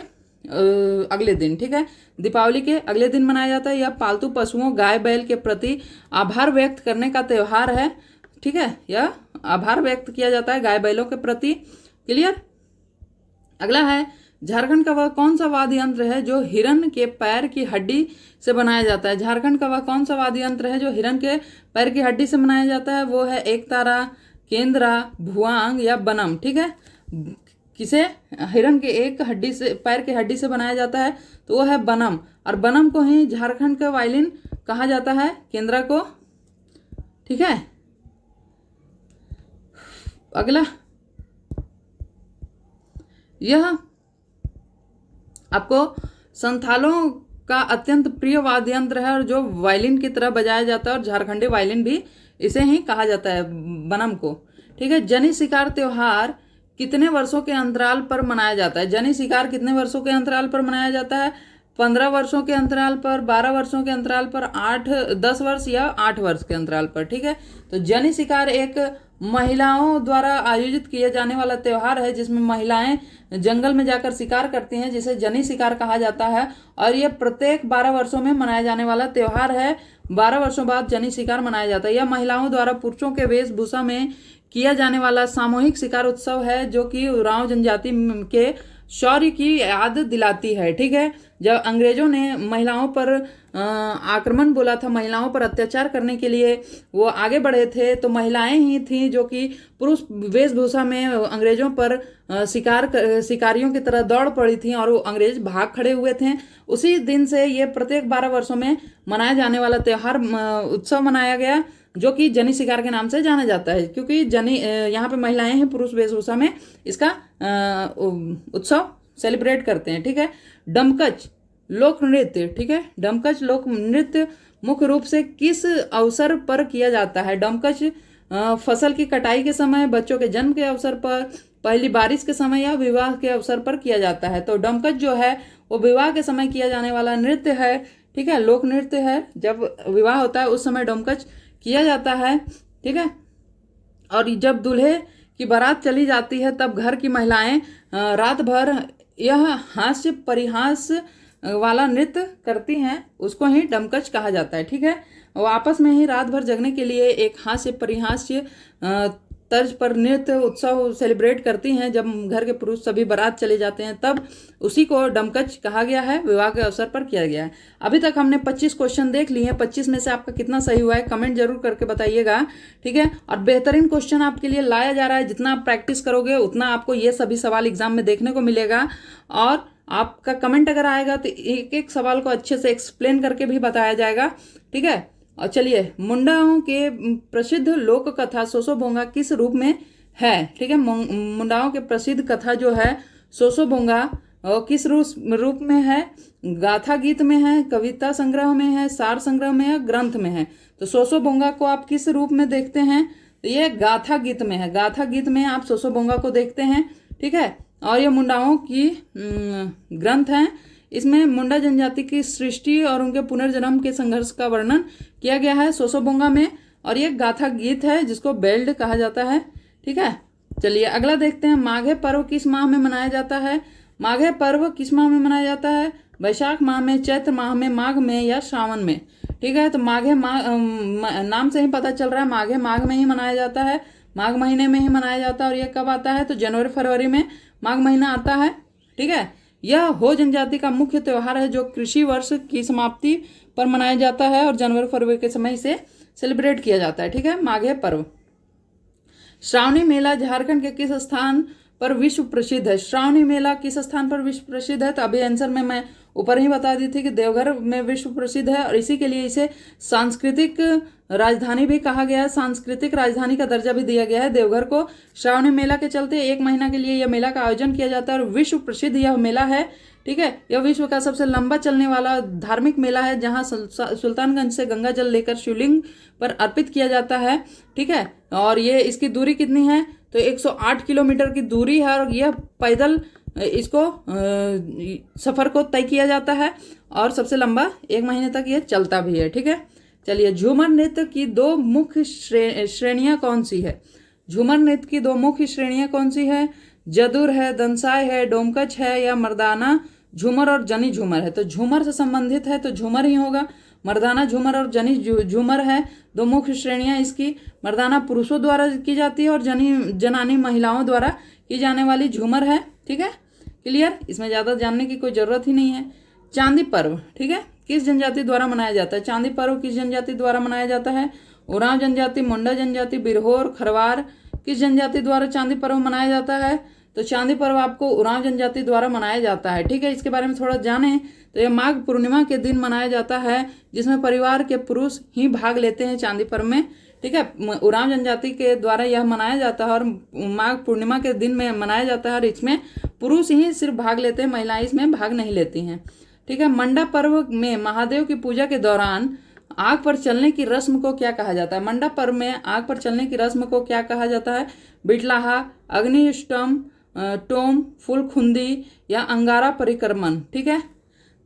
अगले दिन। ठीक है, दीपावली के अगले दिन मनाया जाता है। यह पालतू पशुओं गाय बैल के प्रति आभार व्यक्त करने का त्यौहार है। ठीक है, यह आभार व्यक्त किया जाता है गाय बैलों के प्रति। क्लियर? अगला है, झारखंड का वह कौन सा वाद्य यंत्र है जो हिरन के पैर की हड्डी से बनाया जाता है? झारखंड का वह कौन सा वाद्य यंत्र है जो हिरन के पैर की हड्डी से बनाया जाता है? वो है एकतारा, केंद्रा, भुआंग या बनम। ठीक है, किसे हिरन के एक हड्डी से, पैर की हड्डी से बनाया जाता है? तो वो है बनम, और बनम को ही झारखंड का वायलिन कहा जाता है, केंद्रा को। ठीक है, अगला, यह आपको संथालों का अत्यंत प्रिय वाद्य यंत्र है और जो वायलिन की तरह बजाया जाता है, और झारखंडी वायलिन भी इसे ही कहा जाता है, बनम को। ठीक है, जनी शिकार त्योहार कितने वर्षों के अंतराल पर मनाया जाता है? जनी शिकार कितने वर्षों के अंतराल पर मनाया जाता है? 15 वर्षों के अंतराल पर, 12 वर्षों के अंतराल पर, 10 वर्ष या 8 वर्ष के अंतराल पर। ठीक है, तो जनी शिकार एक महिलाओं द्वारा आयोजित किया जाने वाला त्यौहार है जिसमें महिलाएं जंगल में जाकर शिकार करती हैं, जिसे जनी शिकार कहा जाता है, और यह प्रत्येक 12 वर्षों में मनाया जाने वाला त्यौहार है। 12 वर्षों बाद जनी शिकार मनाया जाता है। यह महिलाओं द्वारा पुरुषों के वेशभूषा में किया जाने वाला सामूहिक शिकार उत्सव है, जो कि उरांव जनजाति के शौर्य की याद दिलाती है। ठीक है, जब अंग्रेजों ने महिलाओं पर आक्रमण बोला था, महिलाओं पर अत्याचार करने के लिए वो आगे बढ़े थे, तो महिलाएं ही थीं जो कि पुरुष वेशभूषा में अंग्रेजों पर शिकारियों की तरह दौड़ पड़ी थीं और वो अंग्रेज भाग खड़े हुए थे। उसी दिन से ये प्रत्येक 12 वर्षों में मनाया जाने वाला त्यौहार उत्सव मनाया गया, जो कि जनी शिकार के नाम से जाना जाता है, क्योंकि जनी यहाँ पे महिलाएं हैं पुरुष वेशभूषा में इसका उत्सव सेलिब्रेट करते हैं। ठीक है, डमकच लोक नृत्य। ठीक है, डमकच लोक नृत्य मुख्य रूप से किस अवसर पर किया जाता है? डमकच फसल की कटाई के समय, बच्चों के जन्म के अवसर पर, पहली बारिश के समय या विवाह के अवसर पर किया जाता है। तो डमकच जो है वो विवाह के समय किया जाने वाला नृत्य है, ठीक है, लोक नृत्य है। जब विवाह होता है उस समय डमकच किया जाता है, ठीक है। और जब दूल्हे की बारात चली जाती है तब घर की महिलाएं रात भर यह हास्य परिहास वाला नृत्य करती हैं, उसको ही डमकच कहा जाता है, ठीक है। वो आपस में ही रात भर जगने के लिए एक हास्य परिहास्य तर्ज पर नृत्य उत्सव सेलिब्रेट करती हैं। जब घर के पुरुष सभी बारात चले जाते हैं तब उसी को डमकच कहा गया है, विवाह के अवसर पर किया गया है। अभी तक हमने 25 क्वेश्चन देख लिए हैं। 25 में से आपका कितना सही हुआ है कमेंट जरूर करके बताइएगा, ठीक है। और बेहतरीन क्वेश्चन आपके लिए लाया जा रहा है, जितना आप प्रैक्टिस करोगे उतना आपको ये सभी सवाल एग्जाम में देखने को मिलेगा। और आपका कमेंट अगर आएगा तो एक एक सवाल को अच्छे से एक्सप्लेन करके भी बताया जाएगा, ठीक है। और चलिए, मुंडाओं के प्रसिद्ध लोक कथा सोसोबोंगा किस रूप में है, ठीक है। मुंडाओं के प्रसिद्ध कथा जो है सोसोबोंगा किस रूप में है? गाथा गीत में है, कविता संग्रह में है, सार संग्रह में है, ग्रंथ में है। तो सोसोबोंगा को आप किस रूप में देखते हैं? तो ये गाथा गीत में है, गाथा गीत में आप सोसोबोंगा को देखते हैं, ठीक है। और ये मुंडाओं की ग्रंथ हैं। इसमें मुंडा जनजाति की सृष्टि और उनके पुनर्जन्म के संघर्ष का वर्णन किया गया है सोसोबोंगा में। और ये गाथा गीत है जिसको बेल्ड कहा जाता है, ठीक है। चलिए अगला देखते हैं, माघे पर्व किस माह में मनाया जाता है? माघे पर्व किस माह में मनाया जाता है? वैशाख माह में, चैत्र माह में, माघ में या श्रावण में, ठीक है। तो माघे नाम से ही पता चल रहा है माघे माघ में ही मनाया जाता है, माघ महीने में ही मनाया जाता है। और ये कब आता है? तो जनवरी फरवरी में माघ महीना आता है, ठीक है। यह हो जनजाति का मुख्य त्योहार है जो कृषि वर्ष की समाप्ति पर मनाया जाता है और जनवरी फरवरी के समय इसे सेलिब्रेट किया जाता है, ठीक है, माघे पर्व। श्रावणी मेला झारखंड के किस स्थान पर विश्व प्रसिद्ध है? श्रावणी मेला किस स्थान पर विश्व प्रसिद्ध है? तो अभी आंसर में मैं ऊपर ही बता दी थी कि देवघर में विश्व प्रसिद्ध है और इसी के लिए इसे सांस्कृतिक राजधानी भी कहा गया है, सांस्कृतिक राजधानी का दर्जा भी दिया गया है देवघर को। श्रावणी मेला के चलते 1 महीना के लिए यह मेला का आयोजन किया जाता है और विश्व प्रसिद्ध यह मेला है, ठीक है। यह विश्व का सबसे लंबा चलने वाला धार्मिक मेला है जहां सुल्तानगंज से गंगा जल लेकर शिवलिंग पर अर्पित किया जाता है, ठीक है। और ये इसकी दूरी कितनी है? तो 108 किलोमीटर की दूरी है और यह पैदल इसको सफर को तय किया जाता है और सबसे लंबा 1 महीने तक ये चलता भी है, ठीक है। चलिए, झूमर नृत्य की 2 मुख्य श्रेणियां कौन सी है? झूमर नृत्य की 2 मुख्य श्रेणियां कौन सी है? जदुर है, दंसाई है, डोमकच है या मर्दाना झूमर और जनी झूमर है? तो झूमर से संबंधित है तो झूमर ही होगा। मर्दाना झूमर और जनी झूमर है 2 मुख्य श्रेणियां इसकी। मर्दाना पुरुषों द्वारा की जाती है और जनानी महिलाओं द्वारा की जाने वाली झूमर है, ठीक है। क्लियर? इसमें ज़्यादा जानने की कोई ज़रूरत ही नहीं है। चांदी पर्व, ठीक है, किस जनजाति द्वारा मनाया जाता है? चांदी पर्व किस जनजाति द्वारा मनाया जाता है? उरांव जनजाति, मुंडा जनजाति, बिरहोर, खरवार किस जनजाति द्वारा चांदी पर्व मनाया जाता है? तो चांदी पर्व आपको उरांव जनजाति द्वारा मनाया जाता है, ठीक है। इसके बारे में थोड़ा जानें तो यह माघ पूर्णिमा के दिन मनाया जाता है जिसमें परिवार के पुरुष ही भाग लेते हैं चांदी पर्व में, ठीक है। उरांव जनजाति के द्वारा यह मनाया जाता है और माघ पूर्णिमा के दिन में मनाया जाता है और इसमें पुरुष ही सिर्फ भाग लेते हैं, महिलाएं इसमें भाग नहीं लेती हैं, ठीक है। मंडा पर्व में महादेव की पूजा के दौरान आग पर चलने की रस्म को क्या कहा जाता है? मंडा पर्व में आग पर चलने की रस्म को क्या कहा जाता है? बिटलाहा, अग्निष्टम, टोम, फुलखुंदी या अंगारा परिक्रमण, ठीक है।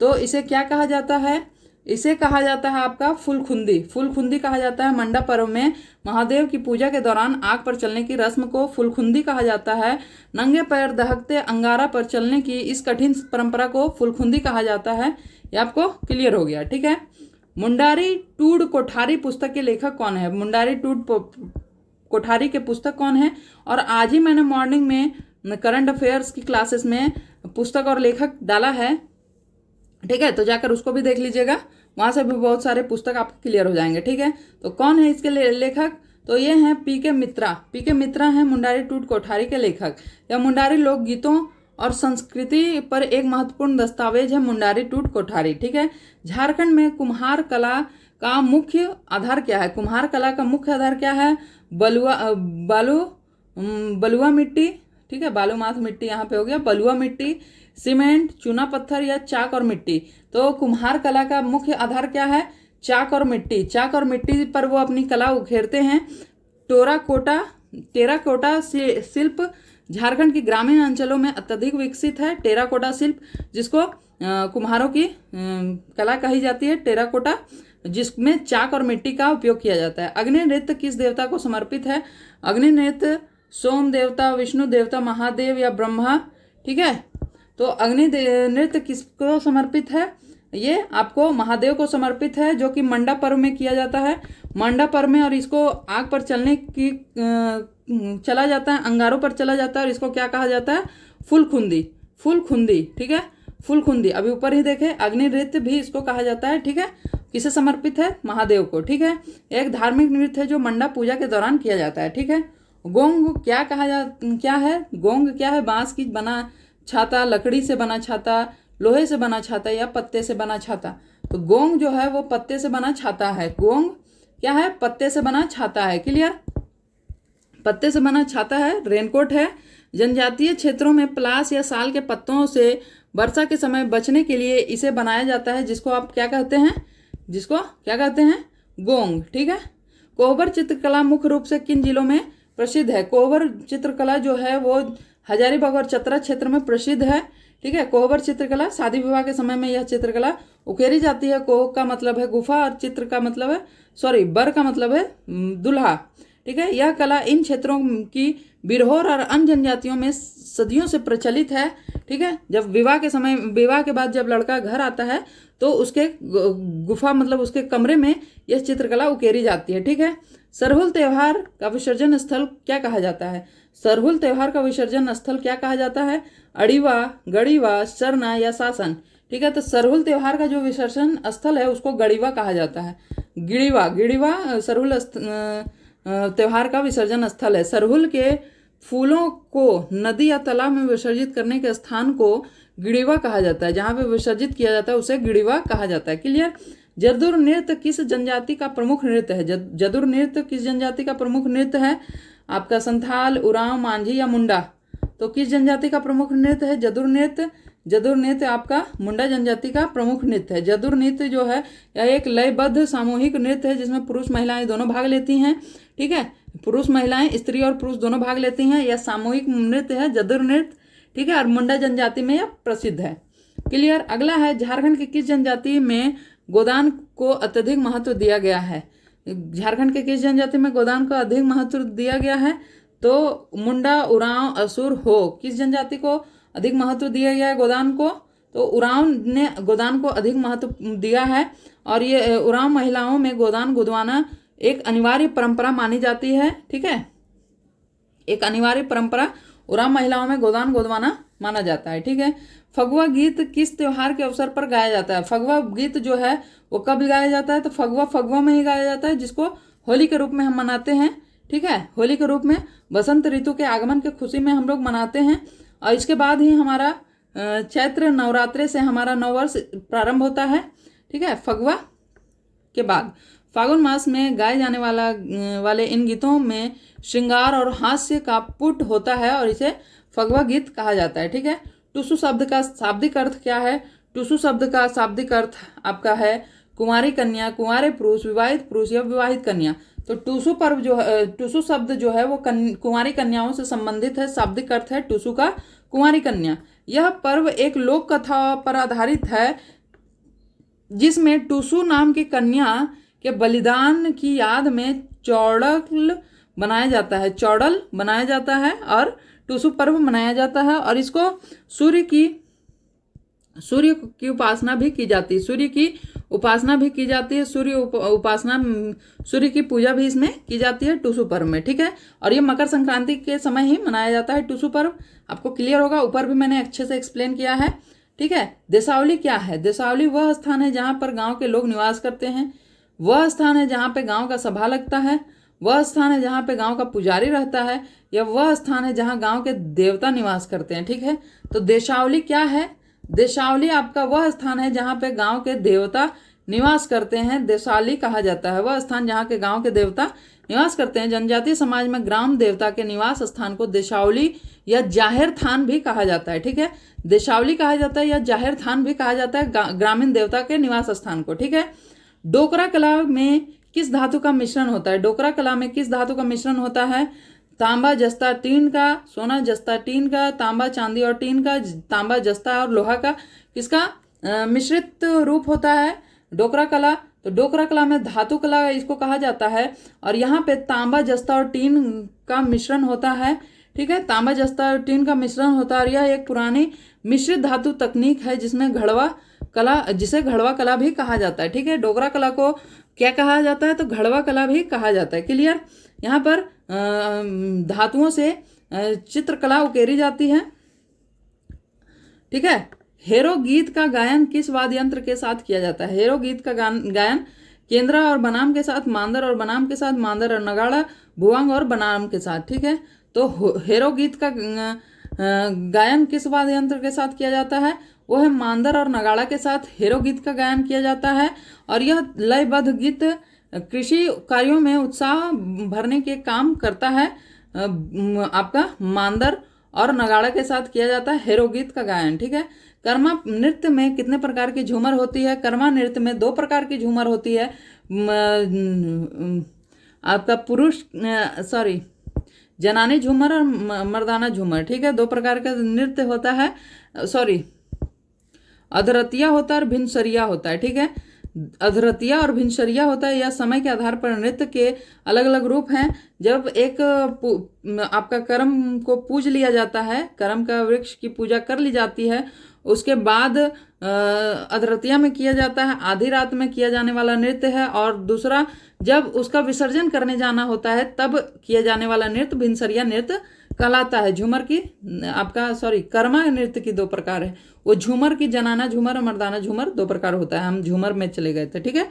तो इसे क्या कहा जाता है? इसे कहा जाता है आपका फुलखुंदी। फुलखुंदी कहा जाता है। मंडा पर्व में महादेव की पूजा के दौरान आग पर चलने की रस्म को फुलखुंदी कहा जाता है। नंगे पैर दहकते अंगारा पर चलने की इस कठिन परंपरा को फुलखुंदी कहा जाता है। ये आपको क्लियर हो गया, ठीक है। मुंडारी टूड कोठारी पुस्तक के लेखक कौन है? मुंडारी टूड कोठारी के पुस्तक कौन है? और आज ही मैंने मॉर्निंग में करंट अफेयर्स की क्लासेस में पुस्तक और लेखक डाला है, ठीक है। तो जाकर उसको भी देख लीजिएगा, वहां से भी बहुत सारे पुस्तक आपको क्लियर हो जाएंगे, ठीक है। तो कौन है इसके लेखक? तो ये हैं पीके मित्रा। पीके मित्रा हैं मुंडारी टूड कोठारी के लेखक। यह मुंडारी लोकगीतों और संस्कृति पर एक महत्वपूर्ण दस्तावेज है मुंडारी टूड कोठारी, ठीक है। झारखंड में कुम्हार कला का मुख्य आधार क्या है? कुम्हार कला का मुख्य आधार क्या है? बलुआ मिट्टी, ठीक है, बालूमाथ मिट्टी यहाँ पे हो गया, बलुआ मिट्टी, सीमेंट, चूना पत्थर या चाक और मिट्टी। तो कुम्हार कला का मुख्य आधार क्या है? चाक और मिट्टी। चाक और मिट्टी पर वो अपनी कला उखेरते हैं। टेराकोटा शिल्प झारखंड के ग्रामीण अंचलों में अत्यधिक विकसित है टेराकोटा शिल्प, जिसको कुम्हारों की कला कही जाती है, टेराकोटा, जिसमें चाक और मिट्टी का उपयोग किया जाता है। अग्नि नृत्य किस देवता को समर्पित है? अग्नि नृत्य सोम देवता, विष्णु देवता, महादेव या ब्रह्मा, ठीक है। तो अग्नि नृत्य किसको समर्पित है? ये आपको महादेव को समर्पित है, जो कि मंडा पर्व में किया जाता है, मंडा पर्व में। और इसको आग पर चलने की चला जाता है, अंगारों पर चला जाता है, और इसको क्या कहा जाता है? फुलखुंदी, फुलखुंदी, ठीक है, फुलखुंदी। अभी ऊपर ही देखे, अग्नि नृत्य भी इसको कहा जाता है, ठीक है। किसे समर्पित है? महादेव को, ठीक है। एक धार्मिक नृत्य है जो मंडा पूजा के दौरान किया जाता है, ठीक है। गोंग क्या क्या है? गोंग क्या है? बांस की बना छाता, लकड़ी से बना छाता, लोहे से बना छाता या पत्ते से बना छाता। तो गोंग जो है वो पत्ते से बना छाता है। गोंग क्या है? पत्ते से बना छाता है। क्लियर? पत्ते से बना छाता है। रेनकोट है, जनजातीय क्षेत्रों में पलास या साल के पत्तों से वर्षा के समय बचने के लिए इसे बनाया जाता है, जिसको आप क्या कहते हैं? जिसको क्या कहते हैं? गोंग, ठीक है। कोहबर चित्रकला मुख्य रूप से किन जिलों में प्रसिद्ध है? कोहबर चित्रकला जो है वो हजारीबाग और चतरा क्षेत्र में प्रसिद्ध है, ठीक है। कोहबर चित्रकला, शादी विवाह के समय में यह चित्रकला उकेरी जाती है। कोह का मतलब है गुफा और चित्र का मतलब है, सॉरी, बर का मतलब है दुल्हा, ठीक है। यह कला इन क्षेत्रों की बिरहोर और अन्य जनजातियों में सदियों से प्रचलित है, ठीक है। जब विवाह के समय, विवाह के बाद जब लड़का घर आता है तो उसके गुफा मतलब उसके कमरे में यह चित्रकला उकेरी जाती है, ठीक है। सरहुल त्योहार का विसर्जन स्थल क्या कहा जाता है? सरहुल त्योहार का विसर्जन स्थल क्या कहा जाता है? अड़ीवा, गड़ीवा, सरना या शासन, ठीक है। तो सरहुल त्योहार का जो विसर्जन स्थल है उसको गड़ीवा कहा जाता है। गिड़ीवा, गिड़ीवा सरहुल त्योहार का विसर्जन स्थल है। सरहुल के फूलों को नदी या तालाब में विसर्जित करने के स्थान को गिड़ीवा कहा जाता है। जहाँ पे विसर्जित किया जाता है उसे गिड़ीवा कहा जाता है। क्लियर? जदुर नृत्य किस जनजाति का प्रमुख नृत्य है? जदुर नृत्य किस जनजाति का प्रमुख नृत्य है? आपका संथाल, उरांव, मांझी या मुंडा। तो किस जनजाति का प्रमुख नृत्य है जदुर नृत्य? जदुर नृत्य आपका मुंडा जनजाति का प्रमुख नृत्य है। जदुर नृत्य जो है यह एक लयबद्ध सामूहिक नृत्य है जिसमें पुरुष महिलाएं दोनों भाग लेती हैं, ठीक है। पुरुष महिलाएं, स्त्री और पुरुष दोनों भाग लेती हैं। यह सामूहिक नृत्य है जदुर नृत्य, ठीक है। और मुंडा जनजाति में यह प्रसिद्ध है। क्लियर? अगला है झारखंड की किस जनजाति में गोदान को अत्यधिक महत्व दिया गया है? झारखंड के किस जनजाति में गोदान को अधिक महत्व दिया गया है? तो मुंडा, उरांव, असुर, हो। किस जनजाति को अधिक महत्व दिया गया है गोदान को? तो उरांव ने गोदान को अधिक महत्व दिया है। और ये उरांव महिलाओं में गोदान गुदवाना एक अनिवार्य परंपरा मानी जाती है, ठीक है। एक अनिवार्य परंपरा उरांव महिलाओं में गोदान गुदवाना माना जाता है, ठीक है। फगुआ गीत किस त्योहार के अवसर पर गाया जाता है? फगुआ गीत जो है वो कब गाया जाता है? तो फगुआ में ही गाया जाता है, जिसको होली के रूप में हम मनाते हैं, ठीक है। होली के रूप में बसंत ऋतु के आगमन के खुशी में हम लोग मनाते हैं। और इसके बाद ही हमारा चैत्र नवरात्रे से हमारा नववर्ष प्रारंभ होता है, ठीक है। फगुआ के बाद फागुन मास में गाए जाने वाले इन गीतों में श्रृंगार और हास्य का पुट होता है और इसे फगुआ गीत कहा जाता है, ठीक है। टुसु शब्द का शाब्दिक अर्थ क्या है? टुसु शब्द का शाब्दिक अर्थ आपका है कुंवारी कन्या, कुंवारे पुरुष, विवाहित पुरुष या विवाहित कन्या। तो टुसु पर्व जो है, टुसु शब्द जो है वो कुंवारी कन्याओं से संबंधित है। शाब्दिक अर्थ है टुसु का कुंवारी कन्या। यह पर्व एक लोक कथा पर आधारित है जिसमें टुसु नाम की कन्या के बलिदान की याद में चौड़ल बनाया जाता है, चौड़ल बनाया जाता है और टुसु पर्व मनाया जाता है। और इसको सूर्य की उपासना भी की जाती है, सूर्य की उपासना भी की जाती है, सूर्य की पूजा भी इसमें की जाती है टुसु पर्व में, ठीक है। और ये मकर संक्रांति के समय ही मनाया जाता है टुसु पर्व। आपको क्लियर होगा, ऊपर भी मैंने अच्छे से एक्सप्लेन किया है, ठीक है। देशावली क्या है? देशावली वह स्थान है जहाँ पर गाँव के लोग निवास करते हैं, वह स्थान है जहाँ पे गाँव का सभा लगता है, वह स्थान है जहाँ पे गांव का पुजारी रहता है, या वह स्थान है जहाँ गांव के देवता निवास करते हैं, ठीक है। तो देशावली क्या है? देशावली आपका वह स्थान है जहाँ पे गांव के देवता निवास करते हैं, देशावली कहा जाता है। वह स्थान जहाँ के गांव के देवता निवास करते हैं। जनजातीय समाज में ग्राम देवता के निवास स्थान को देशावली या जाहिर थान भी कहा जाता है, ठीक है। देशावली कहा जाता है या जाहिर थान भी कहा जाता है ग्रामीण देवता के निवास स्थान को, ठीक है। डोकरा कला में किस धातु का मिश्रण होता है? डोकरा कला में किस धातु का मिश्रण होता है? तांबा जस्ता टीन का, सोना जस्ता टीन का, तांबा चांदी और टीन का, तांबा जस्ता और लोहा का किसका मिश्रित रूप होता है? डोकरा कला। तो डोकरा कला में धातु कला इसको कहा जाता है, और यहाँ पे तांबा जस्ता और टीन का मिश्रण होता है। ठीक है, तांबा जस्ता और टीन का मिश्रण होता है, और यह एक पुरानी मिश्रित धातु तकनीक है जिसमें घड़वा कला, जिसे घड़वा कला भी कहा जाता है। ठीक है, डोकरा कला को क्या कहा जाता है? तो घड़वा कला भी कहा जाता है। क्लियर? यहाँ पर धातुओं से चित्रकला उकेरी जाती है। ठीक है, हेरो गीत का गायन किस वाद्य यंत्र के साथ किया जाता है? हेरो गीत का गायन केंद्रा और बनाम के साथ, मांदर और बनाम के साथ, मांदर और नगाड़ा, भुवंग और बनाम के साथ। ठीक है, तो हेरो गीत का गायन किस वाद्य यंत्र के साथ किया जाता है? वो है मांदर और नगाड़ा के साथ हेरो गीत का गायन किया जाता है। और यह लयबद्ध गीत कृषि कार्यों में उत्साह भरने के काम करता है। आपका मांदर और नगाड़ा के साथ किया जाता है हेरो गीत का गायन। ठीक है, कर्मा नृत्य में कितने प्रकार की झूमर होती है? कर्मा नृत्य में 2 प्रकार की झूमर होती है। आपका जनानी झूमर और मर्दाना झूमर। ठीक है, 2 प्रकार का नृत्य होता है। अधरतिया होता है और भिनसरिया होता है। ठीक है, अधरतिया और भिनसरिया होता है। यह समय के आधार पर नृत्य के अलग अलग रूप हैं। जब एक आपका कर्म को पूज लिया जाता है, कर्म का वृक्ष की पूजा कर ली जाती है, उसके बाद अधरतिया में किया जाता है, आधी रात में किया जाने वाला नृत्य है। और दूसरा जब उसका विसर्जन करने जाना होता है तब किया जाने वाला नृत्य भिनसरिया नृत्य कहलाता है। झूमर की कर्मा नृत्य की 2 प्रकार है। वो झूमर की जनाना झूमर और मर्दाना झूमर 2 प्रकार होता है। हम झूमर में चले गए थे। ठीक है,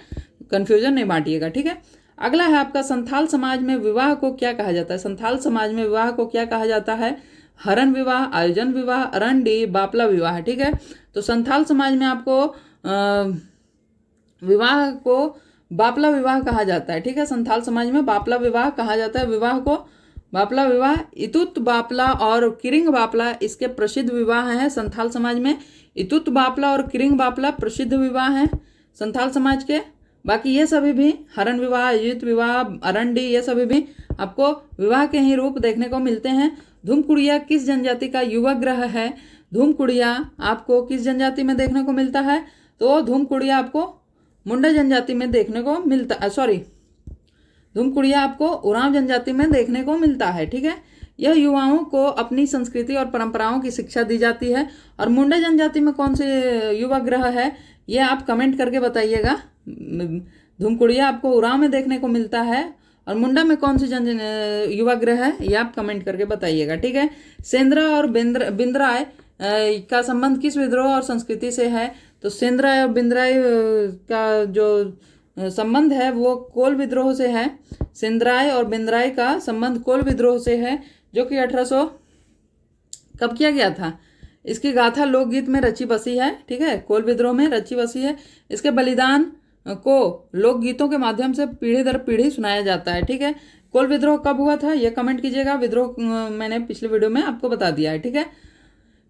कंफ्यूजन नहीं बांटिएगा। ठीक है, अगला है आपका संथाल समाज में विवाह को क्या कहा जाता है? संथाल समाज में विवाह को क्या कहा जाता है? हरन विवाह, आयोजन विवाह, अरंडी, बापला विवाह। ठीक है, तो संथाल समाज में आपको विवाह को बापला विवाह कहा जाता है। ठीक है, संथाल समाज में बापला विवाह कहा जाता है। विवाह को बापला विवाह, इतुत बापला और किरिंग बापला इसके प्रसिद्ध विवाह हैं संथाल समाज में। इतुत बापला और किरिंग बापला प्रसिद्ध विवाह हैं संथाल समाज के। बाकी ये सभी भी हरन विवाह, आयोजित विवाह, अरंडी, ये सभी भी आपको विवाह के ही रूप देखने को मिलते हैं। धूमकुड़िया किस जनजाति का युवा ग्रह है? धूमकुड़िया आपको किस जनजाति में देखने को मिलता है? तो धूमकुड़िया आपको मुंडा जनजाति में देखने को मिलता है। धूमकुड़िया आपको उरांव जनजाति में देखने को मिलता है। ठीक है, यह युवाओं को अपनी संस्कृति और परंपराओं की शिक्षा दी जाती है। और मुंडा जनजाति में कौन से युवा ग्रह है ये आप कमेंट करके बताइएगा। धूमकुड़िया आपको उरांव में देखने को मिलता है, और मुंडा में कौन सी युवा ग्रह है ये आप कमेंट करके बताइएगा। ठीक है, सेंद्रा और बिंद्राय का संबंध किस विद्रोह और संस्कृति से है? तो सेंद्राय और बिंद्राय का जो संबंध है वो कोल विद्रोह से है। सेंद्राय और बिंद्राय का संबंध कोल विद्रोह से है, जो कि 1800 कब किया गया था? इसकी गाथा लोकगीत में रची बसी है। ठीक है, कोल विद्रोह में रची बसी है। इसके बलिदान को लोकगीतों के माध्यम से पीढ़ी दर पीढ़ी सुनाया जाता है। ठीक है, कोल विद्रोह कब हुआ था ये कमेंट कीजिएगा। विद्रोह मैंने पिछले वीडियो में आपको बता दिया है। ठीक है,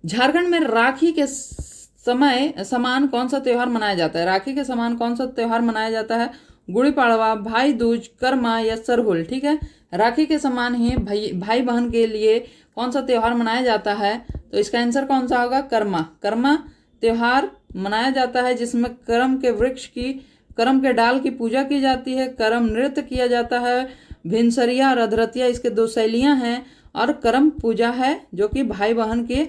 झारखंड में राखी के समय समान कौन सा त्यौहार मनाया जाता है? राखी के समान कौन सा त्यौहार मनाया जाता है? गुड़ी पाड़वा, भाई दूज, कर्मा या सरहुल। ठीक है, राखी के समान ही भाई बहन के लिए कौन सा त्यौहार मनाया जाता है? तो इसका आंसर कौन सा होगा? कर्मा। कर्मा त्यौहार मनाया जाता है जिसमें करम के डाल की पूजा की जाती है, करम नृत्य किया जाता है। भिनसरिया और अधरतिया इसके 2 शैलियां हैं, और करम पूजा है जो कि भाई बहन के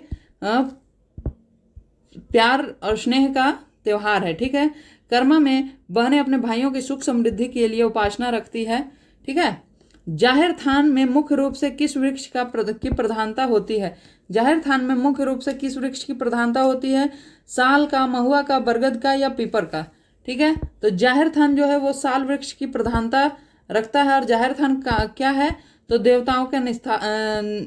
प्यार और स्नेह का त्यौहार है। ठीक है, कर्मा में बहनें अपने भाइयों की सुख समृद्धि के लिए उपासना रखती है। ठीक है, जाहिर थान में मुख्य रूप से किस वृक्ष की प्रधानता होती है? जाहिर थान में मुख्य रूप से किस वृक्ष की प्रधानता होती है? साल का, महुआ का, बरगद का या पीपर का? ठीक है, तो जाहिर थान जो है वो साल वृक्ष की प्रधानता रखता है। और जाहिर थान का क्या है? तो देवताओं के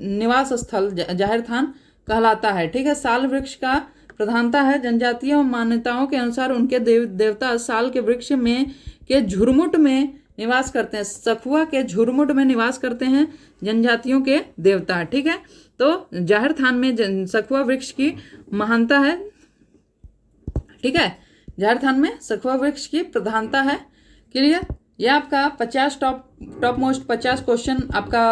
निवास स्थल जाहिर थान कहलाता है। ठीक है, साल वृक्ष का प्रधानता है। जनजातीय मान्यताओं के अनुसार उनके देवता साल के वृक्ष में के झुरमुट में निवास करते हैं। सखुआ के झुरमुट में निवास करते हैं जनजातियों के देवता। ठीक है, तो जाहिर थान में सखुआ वृक्ष की महानता है। ठीक है, जाहिर थान में सखुआ वृक्ष की प्रधानता है। क्लियर? ये आपका 50 टॉप मोस्ट 50 क्वेश्चन आपका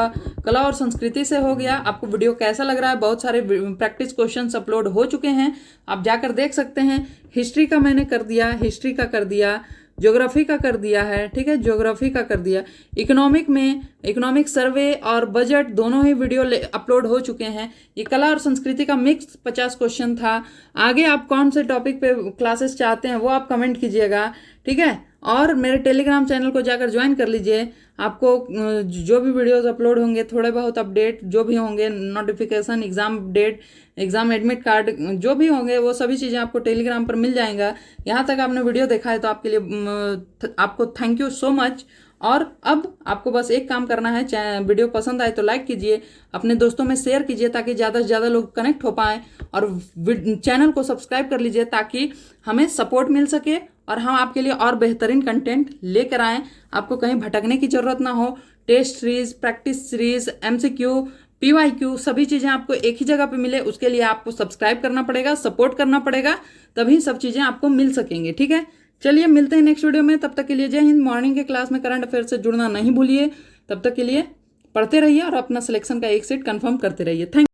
कला और संस्कृति से हो गया। आपको वीडियो कैसा लग रहा है? बहुत सारे प्रैक्टिस क्वेश्चंस अपलोड हो चुके हैं, आप जाकर देख सकते हैं। हिस्ट्री का मैंने कर दिया, हिस्ट्री का कर दिया, ज्योग्राफी का कर दिया है, ठीक है, ज्योग्राफी का कर दिया। इकोनॉमिक में इकोनॉमिक सर्वे और बजट दोनों ही वीडियो अपलोड हो चुके हैं। ये कला और संस्कृति का मिक्स 50 क्वेश्चन था। आगे आप कौन से टॉपिक पे क्लासेस चाहते हैं वो आप कमेंट कीजिएगा, ठीक है। और मेरे टेलीग्राम चैनल को जाकर ज्वाइन कर लीजिए। आपको जो भी वीडियोस अपलोड होंगे, थोड़े बहुत अपडेट जो भी होंगे, notification, exam date, exam admit card जो भी होंगे वो सभी चीज़ें आपको टेलीग्राम पर मिल जाएगा। यहाँ तक आपने वीडियो देखा है तो आपके लिए आपको थैंक यू सो मच। और अब आपको बस एक काम करना है, वीडियो पसंद आए तो लाइक कीजिए, अपने दोस्तों में शेयर कीजिए ताकि ज़्यादा से ज़्यादा लोग कनेक्ट हो पाएँ, और चैनल को सब्सक्राइब कर लीजिए ताकि हमें सपोर्ट मिल सके और हम आपके लिए और बेहतरीन कंटेंट लेकर आएँ। आपको कहीं भटकने की ज़रूरत ना हो। Test series, practice series, MCQ, PYQ सभी चीज़ें आपको एक ही जगह पे मिले, उसके लिए आपको सब्सक्राइब करना पड़ेगा, सपोर्ट करना पड़ेगा, तभी सब चीज़ें आपको मिल सकेंगे, ठीक है। चलिए मिलते हैं नेक्स्ट वीडियो में, तब तक के लिए जय हिंद। मॉर्निंग के क्लास में करंट अफेयर से जुड़ना नहीं भूलिए। तब तक के लिए पढ़ते रहिए और अपना सिलेक्शन का एक सीट कंफर्म करते रहिए। थैंक